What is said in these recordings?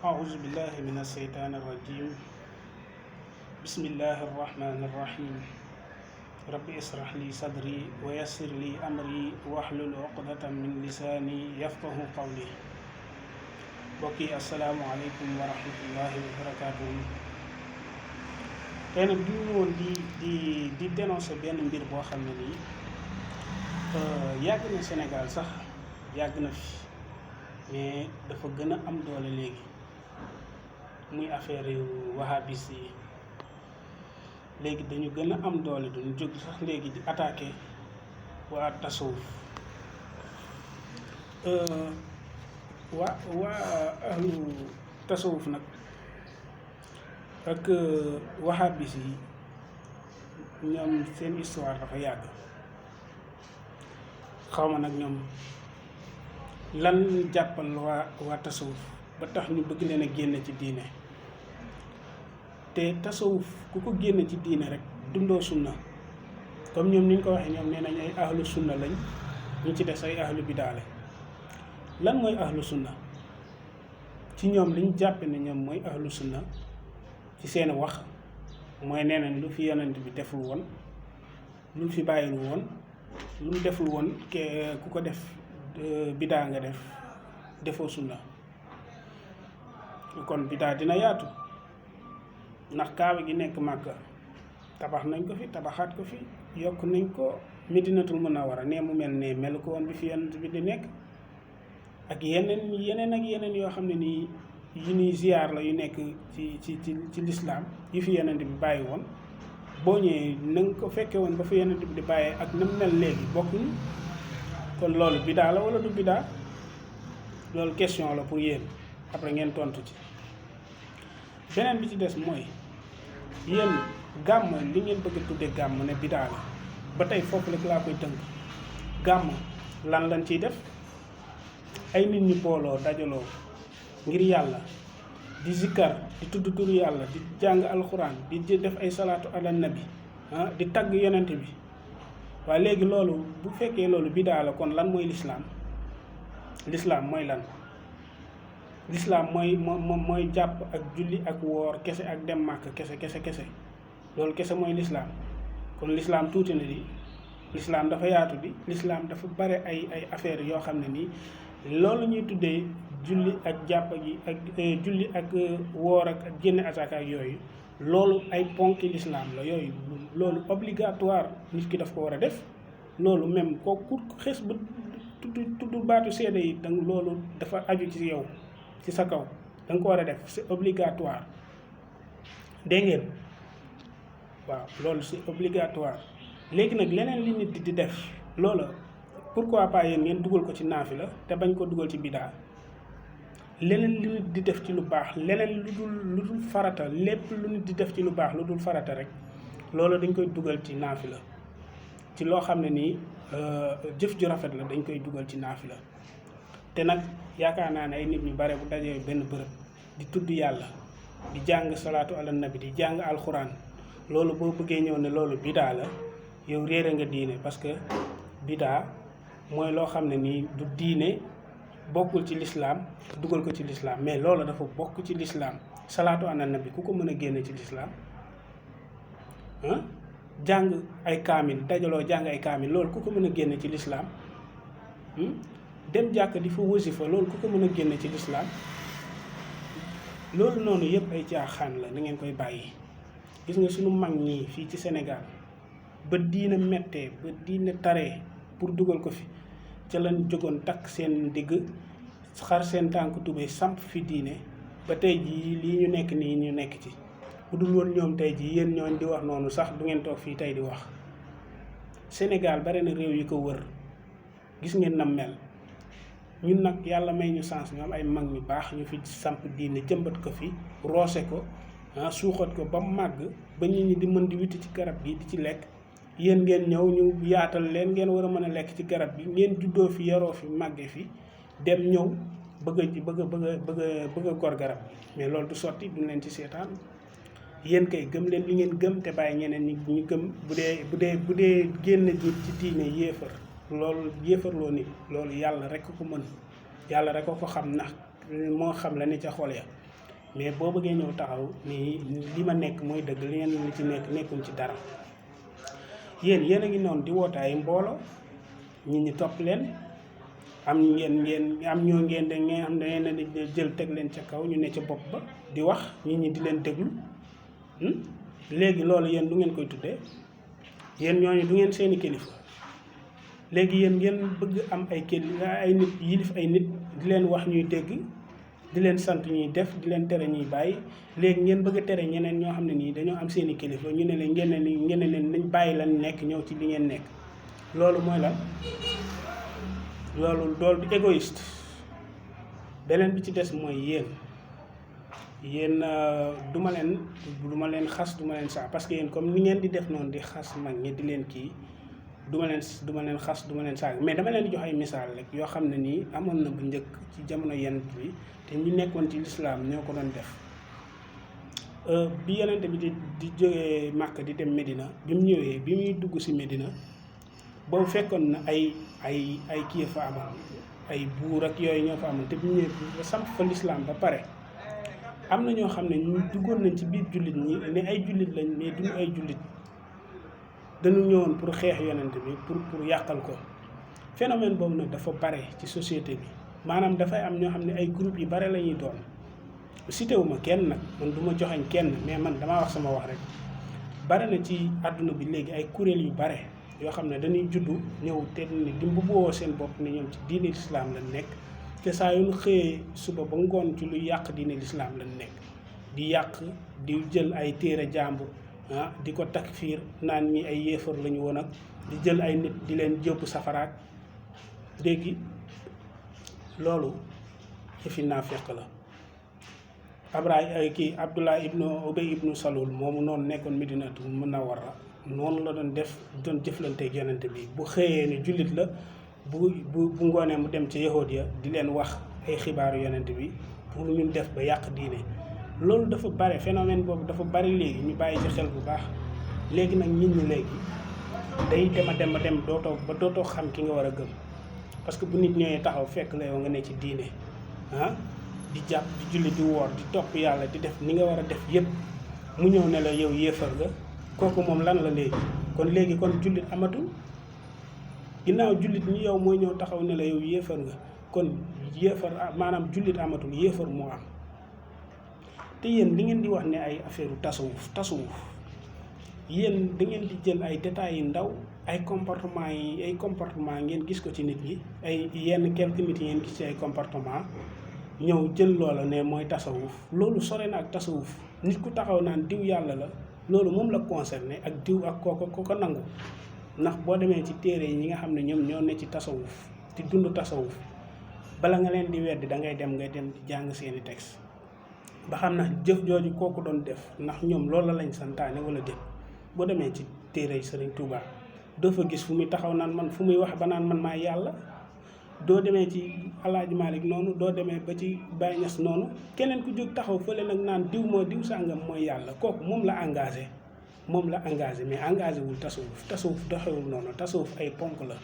أعوذ بالله من الشيطان الرجيم بسم الله الرحمن الرحيم رب اشرح لي صدري ويسر لي أمري واحلل عقدة من لساني يفقه قولي بقي السلام عليكم ورحمة الله وبركاته. tey nag du ñu woon di dénoncer benn mbir boo xam ne nii yàgg na Sénégal sax yàgg na fi mais dafa gën a am doole léegi muy affaire yu wahabis yi léegi dañu gën a am doole duñu jóg sax léegi di attaquer waa tasawuf waa ahlu tasawuf nag ak wahabis yi ñoom seen histoire dafa yàgg. xawma nag ñoom lan jàppal waa tasawuf ba tax ñu bëgg leen a génne ci diine te tasawuf ku ko génne ci diine rek dundoo sunna comme ñoom ni ñu ko waxee ñoom nee nañ ay ahlu sunna lañ, ñu ci des ay ahlu bidaale. lan mooy ahlu sunna ci ñoom liñ jàppe ne ñoom mooy ahlu sunna ci seen wax mooy nee nañ lu fi yonent bi deful woon, lu fi bàyyil woon, lu mu deful woon ku ko def bidaa nga defoo sunna. kon bidaa dina yaatu ndax kaaba gi nekk Màkka tabax nañ ko fi, tabaxaat ko fi, yokk nañ ko Medinatul Munawwara nee mu mel ne melu ko woon bi fi yonent bi di nekk, ak yeneen yoo xam ne nii yu ñuy ziyaar la yu nekk ci lislaam yi fi yonent bi bàyyi woon. boo ñëwee na nga ko fekke woon ba fi yonent bi di bàyyee ak na mu mel léegi bokkuñu. kon loolu bidaa la wala du bidaa? loolu question la pour yéen, après ngeen tontu ci. beneen bi ci des mooy yéen gàmm li ngeen bëgg a tudde gàmm ne bidaa la, ba tey foofu rek laa koy tënk. gàmm lan lañ ciy def? ay nit ñi booloo dajaloo ngir yàlla di zikkar, di tudd turu yàlla, di jàng alxuraan, di def ay salaatu ala nabi, di tagg yonent bi. waaye léegi loolu bu fekkee loolu bidaa la, kon lan mooy lislaam? lislaam mooy lan? lislaam mooy jàpp ak julli ak woor kese ak dem màkk kese loolu kese mooy lislaam. kon lislaam tuuti na di, lislaam dafa yaatu di, lislaam dafa bare ay affaires yoo xam ne nii loolu ñuy tuddee julli ak jàpp gi ak julli ak woor ak génne asaka ak yooyu, loolu ay ponki lislaam la yooyu. loolu obligatoire nit ki daf ko war a def. loolu même kooku xes ba tudd baatu seede yi danga loolu dafa aju ci yow, ci sa kaw, da nga ko war a def, c'est obligatoire. dégg ngeen? waaw loolu c'est obligatoire. léegi nag leneen li nit di def loola pourquoi pas yéen ngeen dugal ko ci naafila te bañ ko dugal ci bidaa? leneen lu nit di def ci lu baax, leneen lu dul farata, lépp lu nit di def ci lu baax lu dul farata rek loolu dañ koy dugal ci naafila. ci loo xam ne nii jëf ju rafet la dañ koy dugal ci naafila. te nag yaakaar naa ne ay nit ñu bare bu dajee benn bërëb di tudd yàlla, di jàng salaatu ala nabi, di jàng alxuraan, loolu boo bëggee ñëw ne loolu bidaa la, yow réere nga diine. parce que bidaa mooy loo xam ne nii du diine, bokkul ci lislaam, dugal ko ci lislaam. mais loolu dafa bokk ci lislaam. salaatu ala nabi ku ko mën a génne ci lislaam? jàng ay kaamil, dajaloo jàng ay kaamil, loolu ku ko mën a génne ci lislaam? dem jàkk di fa wasifa, loolu ku ko mën a génne ci lislaam? loolu noonu yëpp ay caaxaan la, na ngeen koy bàyyi. gis nga suñu mag ñii fii ci Sénégal ba diina mettee, ba diina taree pour dugal ko fi, ca lañ jógoon takk seen digg, xar seen tànk tubéy, samp fi diine ba tey jii lii ñu nekk nii ñu nekk ci. bu dul woon ñoom tey jii yéen ñooñ di wax noonu sax du ngeen toog fii tey di wax. Sénégal bare na réew yi ko wër, gis ngeen nam mel. ñun nag yàlla may ñu chance, ñu am ay mag ñu baax ñu fi samp diine, jëmbat ko fi, roose ko, suuxat ko ba màgg ba nit ñi di mën di witti ci garab gi di ci lekk. yéen ngeen ñëw ñu yaatal leen, ngeen war a mën a lekk ci garab gi, ngeen juddoo fi, yaroo fi, màgge fi, dem ñëw bëgg a gor garab gi. mais loolu du sotti, duñ leen ci seetaan. yéen kay gëm leen li ngeen gëm te bàyyi ñeneen ñi ñu gëm. bu dee génn nit ci diine yéefar, loolu yéefarloo nit, loolu yàlla rek ko mën, yàlla rek ko xam, ndax moo xam la ni ca xol ya. mais boo bëggee ñëw taxaw ni li ma nekk mooy dëgg li ngeen li ci nekk nekkuñ ci dara yéen a ngi noonu di woote ay mbooloo nit ñi topp leen am ñoo ngeen da ngeen xam ne da ngeen di jël teg leen ca kaw ñu ne ca bopp ba di wax nit ñi di leen déglu léegi loolu yéen du ngeen koy tuddee yéen ñooñu du ngeen seeni kilifa léegi yéen ngeen bëgg am ay nit yilif ay nit di leen wax ñuy dégg di leen sant ñuy def di leen tere ñuy bàyyi léegi ngeen bëgg a tere ñeneen ñoo xam ne nii dañoo am seeni kilifa ñu ne leen ngeen ne leen nañ bàyyi lan nekk ñëw ci li ngeen nekk loolu mooy lan loolu di égoïste beneen bi ci des mooy yéen du ma leen xas du ma leen saa parce que yéen comme ni ngeen di def noonu di xas mag ñi di leen kii du ma leen xas du ma leen saaga mais dama leen di jox ay misaal rek yoo xam ne nii amoon na bu njëkk ci jamono Yonent bi te ñu nekkoon ci lislaam ñoo ko doon def bi Yonent bi di jógee Màkka di dem Medina bi mu ñëwee bi muy dugg si Medina boobu fekkoon na ay kii fa amoon ay buur ak yooyu ñoo fa amoon te bi mu ñëwee ba samp fa lislaam ba pare am na ñoo xam ne ñu duggoon nañ ci biir jullit ñi ne ay jullit lañ mais duñu ay jullit dañu ñëwoon pour xeex Yonent bi pour yàqal ko phénomène boobu nag dafa bare ci société bi maanaam dafay am ñoo xam ne ay groupe yu bare la ñuy doon cité wu ma kenn nag man du ma joxañ kenn mais man damaa wax sama wax rek bare na ci àdduna bi léegi ay kuréel yu bare yoo xam ne dañuy juddu ñëw te ni di mbubboo seen bopp ne ñoom ci diine lislaam lañ nekk te saa yu ñu xëyee suba ba ngoon ci lu yàq diine lislaam lañ nekk di yàq di jël ay téere jàmbur di ko takfiir naan ñi ay yéefar lañu woon ak di jël ay nit di leen jëpp safaraat léegi loolu yëfi naafeq la Abdullah ibnu Ubay ibnu Salul moomu noonu nekkoon Madinatul Munawwara noonu la doon jëflanteeg Yonent bi bu xëyee ne jullit la bu ngoonee mu dem ci yahood ya di leen wax ay xibaaru Yonent bi pour ñu def ba yàq diine loolu dafa bare phénomène boobu dafa bari léegi ñu bàyyi ci xel bu baax léegi nag nit ñi léegi day dem dootoo xam ki nga war a gëm parce que bu nit ñëwee taxaw fekk la yow nga ne ci diine di jàpp di julli di woor di topp yàlla di def ni nga war a def yépp mu ñëw ne la yow yéefar nga kooku moom lan la léegi kon jullit amatul ginnaaw jullit ñi yow mooy ñëw taxaw ne la yow yéefar nga kon yéefar maanaam jullit amatul yéefar moo am te yéen li ngeen di wax ne ay affaire tasawuf yéen da ngeen di jël ay détails yu ndaw ay comportement ngeen gis ko ci nit ñi ay yenn quelques nit yi ngeen gis ci ay comportement ñëw jël loola ne mooy tasawuf loolu sore na ak tasawuf nit ku taxaw naan diw yàlla la loolu moom la concerné ak diw ak ko nangu ndax boo demee ci téere yi ñi nga xam ne ñoom ñoo ne ci tasawuf di dund tasawuf bala nga leen di weddi da ngay dem di jàng seeni texte ba xam na jëf jooju kooku doon def ndax ñoom loolu lañ santaane wala déet boo demee ci téere yi Sëriñ Tuubaa doo fa gis fu muy taxaw naan man fu muy wax ba naan man maa yàlla doo demee ci Alaaji Maalik noonu doo demee ba ci Baay Ñas noonu keneen ku jóg taxaw fële nag naan diw sàngam mooy yàlla kooku moom la engagé mais engagé wul tasawuf doxewul noonu tasawuf ay ponk la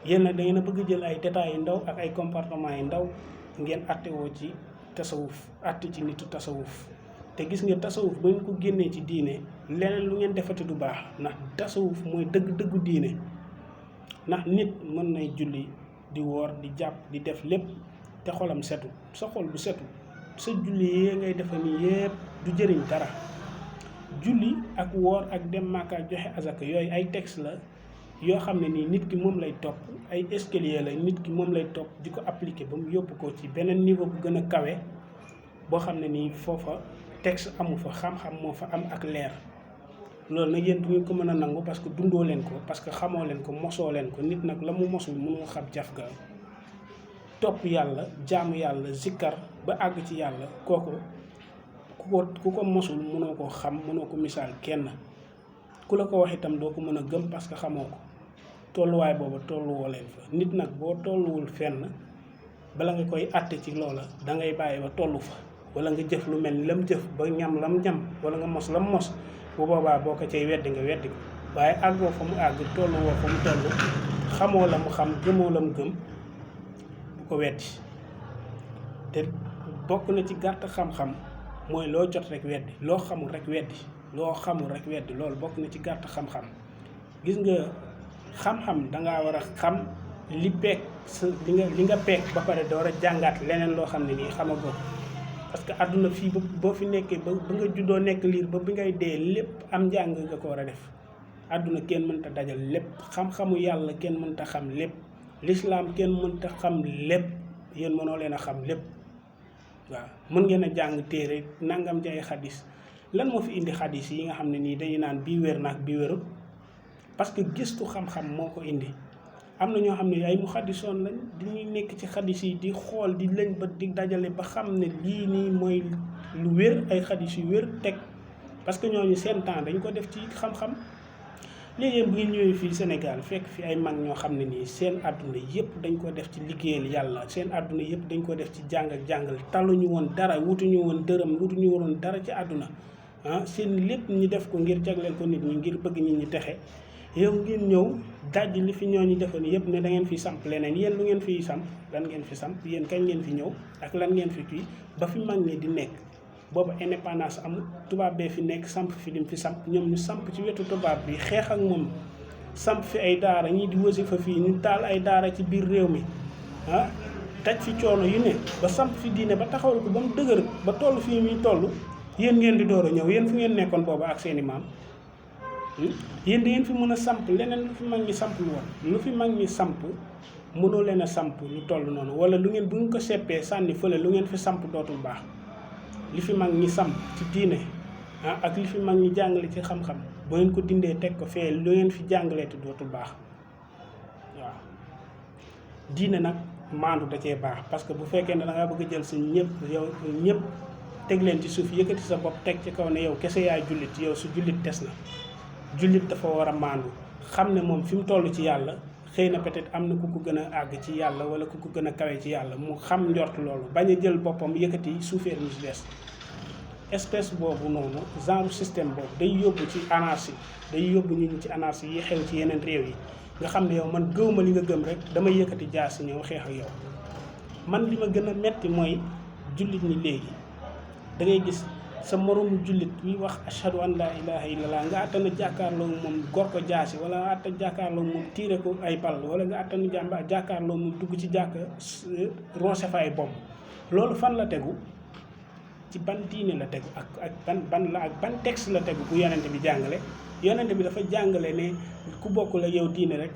yéen nag da ngeen a bëgg jël ay détails yu ndaw ak ay comportement yu ndaw ngeen attewoo ci tasawuf atte ci nitu tasawuf te gis nga tasawuf ba ñu ko génnee ci diine leneen lu ngeen defati du baax ndax tasawuf mooy dëggu diine ndax nit mën nay julli di woor di jàpp di def lépp te xolam setu sa xol bu setu sa julli yee ngay defa ni yépp du jëriñ dara julli ak woor ak dem Màkka joxe azaka yooyu ay texte la yoo xam ne nii nit ki moom lay topp ay escalier la nit ki moom lay topp di ko appliquer ba mu yóbbu ko ci beneen niveau bu gën a kawe boo xam ne nii foofa texte amu fa xam-xam moo fa am ak leer loolu nag yéen du ngeen ko mën a nangu parce que dundoo leen ko parce que xamoo leen ko mosoo leen ko nit nag la mu mosul mënoo xam jaf ga topp yàlla jaamu yàlla zikkar ba àgg ci yàlla kooku ku ko mosul mënoo ko xam mënoo ko misaal kenn ku la ko wax itam doo ko mën a gëm parce que xamoo ko tolluwaay boobu tolluwoo leen fa nit nag boo tolluwul fenn bala nga koy àtte ci loola da ngay bàyyi ba tollu fa wala nga jëf lu mel ni lam jëf ba ñam lam ñam wala nga mos lam mos bu boobaa boo ko cay weddi nga weddi ko waaye àggoo fa mu àgg tolluwoo fa mu toll xamoo la mu xam gëmoo la mu gëm bu ko weddi te bokk na ci gàtt xam-xam mooy loo jot rek weddi loo xamul rek weddi loolu bokk na ci gàtt xam-xam. gis nga xam-xam dangaa war a xam li peeg sa li nga peeg ba pare door a jàngaat leneen loo xam ne nii xamagoo parce que àdduna fii boo fi nekkee ba nga juddoo nekk liir ba bi ngay dee lépp am njàng nga ko war a def. àdduna kenn mënta dajal lépp xam-xamu yàlla kenn mënta xam lépp lislaam kenn mënta xam lépp yéen mënoo leen a xam lépp waaw mën ngeen a jàng téere nangam ci ay xadis lan moo fi indi xadis yi nga xam ne nii dañuy naan bii wér na ak bii wérul parce que gëstu xam-xam moo ko indi. am na ñoo xam ne ay muhaddisoon lañ dañuy nekk ci xadis yi di xool di lañ ba di dajale ba xam ne lii nii mooy lu wér ay xadis yu wér teg parce que ñooñu seen temps dañ ko def ci xam-xam. léegi bu ngeen ñëwee fii Sénégal fekk fi ay mag ñoo xam ne nii seen àdduna yëpp dañ ko def ci liggéeyal yàlla seen àdduna yëpp dañ ko def ci jàng ak jàngal taluñu woon dara wutuñu woon dërëm wutuñu woon dara ci àdduna seen lépp ñu def ko ngir jagleel ko nit ñi ngir bëgg nit ñi texe yow ngeen ñëw dajj li fi ñooñu defoon yëpp ne da ngeen fi samp leneen yéen lu ngeen fiy samp lan ngeen fi samp yéen kañ ngeen fi ñëw ak lan ngeen fi kii ba fi mag ñi di nekk boobu indépendance amul tubaab bee fi nekk samp fi lim fi samp ñoom ñu samp ci wetu tubaab bi xeex ak moom samp fi ay daara ñii di wasifa fii ñu taal ay daara ci biir réew mi daj fi coono yu ne ba samp fi diine ba taxawal ko ba mu dëgër ba toll fii muy toll yéen ngeen di door a ñëw yéen fu ngeen nekkoon boobu ak seeni maam yéen da ngeen fi mën a samp leneen lu fi mag ñi samp lu woon lu fi mag ñi samp mënoo leen a samp lu toll noonu wala lu ngeen bu ngeen ko seppee sànni fële lu ngeen fi samp dootul baax li fi mag ñi samp ci diine ak li fi mag ñi jàngale ci xam-xam boo ngeen ko dindee teg ko fee lu ngeen fi jàngalee te dootul baax waaw diine nag maandu da cee baax parce que bu fekkee ne da ngaa bëgg a jël sa ñëpp teg leen ci suuf yëkkati sa bopp teg ci kaw ne yow kese yaay jullit yow su jullit des na jullit dafa war a maandu xam ne moom fi mu toll ci yàlla xëy na peut-être am na ku ko gën a àgg ci yàlla wala ku ko gën a kawe ci yàlla mu xam njort loolu bañ a jël boppam yëkkati suufeer ñu si des espèce boobu noonu genre système boobu day yóbbu ci anarchie day yóbbu nit ñi ci anarchie yi xew ci yeneen réew yi nga xam ne yow man gëwma li nga gëm rek damay yëkkati jaasi ñëw xeex ak yow man li ma gën a metti mooy jullit ñi léegi da ngay gis sa moromu jullit bi wax ashhadu an laa ilaha illallah nga attana jàkkaarloo moom gor ko jaasi wala nga attana jàkkaarloo moom tiire ko ay ball wala nga attana jàkkaarloo moom dugg ci jàkka roose fa ay bomb loolu fan la tegu ci ban diine la tegu ak ban texte la tegu bu yonente bi jàngale yonente bi dafa jàngale ne ku bokkul ak yow diine rek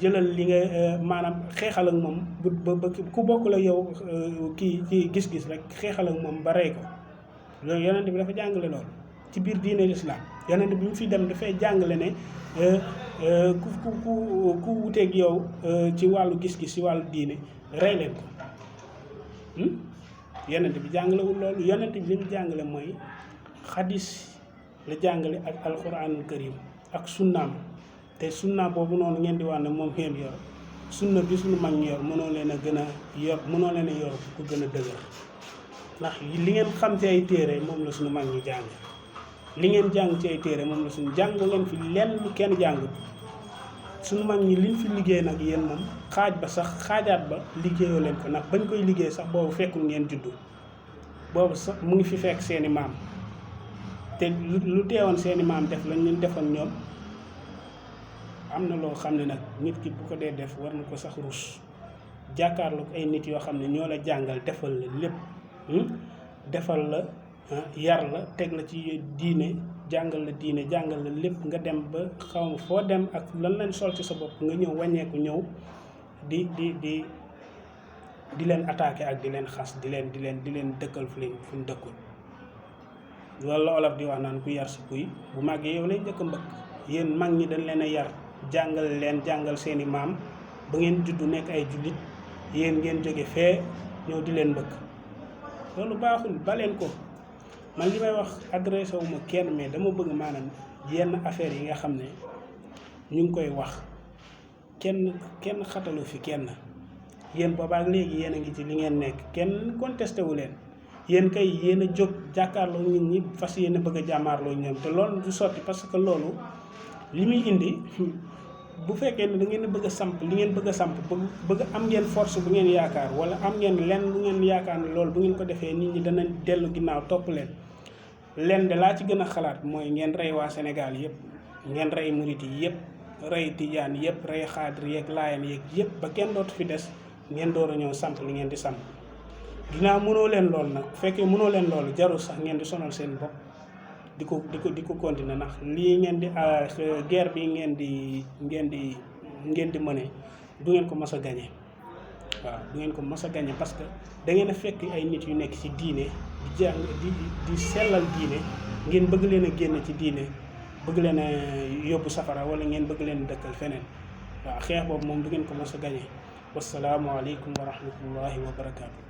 jëlal li nga maanaam xeexal ak moom ba ku bokkul ak yow kii gis-gis rek xeexal ak moom ba rey ko loolu yonente bi dafa jàngale loolu ci biir diine l'islam yonente bi mu fi dem dafay jàngale ne ku wuteeg yow ci wàllu gis-gis ci wàllu diine rey leen ko yonente bi jàngalewul loolu yonente bi li mu jàngale mooy xadis la jàngale ak alquranul karim ak sunnaam te sunna boobu noonu ngeen di wax ne moom ngeen yor sunna bi suñu mag ñi yor mënoo leen a gën a yor mënoo leen a yor ku gën a dëgër ndax li ngeen xam ci ay téere moom la suñu mag ñi jàng li ngeen jàng ci ay téere moom la suñu jàng leen fi lenn lu kenn jàngut suñu mag ñi liñ fi liggéey nag yéen moom xaaj ba sax xaajaat ba liggéeyoo leen ko ndax bañ koy liggéey sax boobu fekkul ngeen juddu boobu sax mu ngi fi fekk seeni maam te lu teewoon seeni maam def lañ leen defoon ñoom am na loo xam ne nag nit ki bu ko dee def war na ko sax rus jàkkaarloo ay nit yoo xam ne ñoo la jàngal defal la lépp defal la yar la teg la ci diine jàngal la diine jàngal la lépp nga dem ba xaw ma foo dem ak lan lañ sol ci sa bopp nga ñëw wàññeeku ñëw di leen attaqué ak di leen xas di leen dëkkal fu ñu dëkkul loolu la olof di wax naan ku yar si kuy bu màggee yow lay njëkk a mbëkk yéen mag ñi dañ leen a yar jàngal seeni maam ba ngeen juddu nekk ay jullit yéen ngeen jóge fee ñëw di leen mbëkk loolu baaxul baleen ko man li may wax adressé wu ma kenn mais dama bëgg maanaam yenn affaire yi nga xam ne ñu ngi koy wax kenn xatalu fi kenn yéen boobaak léegi yéen a ngi ci li ngeen nekk kenn contesté wu leen yéen kay yéen a jóg jàkkaarloo nit ñi fas yéen a bëgg a jàmmaarloo ñoom te loolu du sotti parce que loolu li muy indi bu fekkee ne da ngeen a bëgg a samp li ngeen bëgg a samp bëgg am ngeen force bu ngeen yaakaar wala am ngeen lenn lu ngeen yaakaar ne loolu bu ngeen ko defee nit ñi danañ dellu ginnaaw topp leen de laa ci gën a xalaat mooy ngeen rey waa Sénégal yëpp ngeen rey murit yi yëpp rey tijaan yëpp rey xaadir yeeg laayeen yeeg yëpp ba kenn dootu fi des ngeen door a ñëw samp li ngeen di samp ginnaaw mënoo leen loolu nag bu fekkee mënoo leen loolu jarul sax ngeen di sonal seen bopp di ko continuer ndax lii ngeen di guerre bi ngeen di mëne du ngeen ko mës a gañe waaw du ngeen ko mës a gañe parce que da ngeen a fekk ay nit yu nekk ci diine di jàng di sellal diine ngeen bëgg leen a génn ci diine bëgg leen a yóbbu safara wala ngeen bëgg leen a dëkkal feneen waaw xeex boobu moom du ngeen ko mës a gañe wasalaamualeykum wa rahmatullahi wa barakaatu.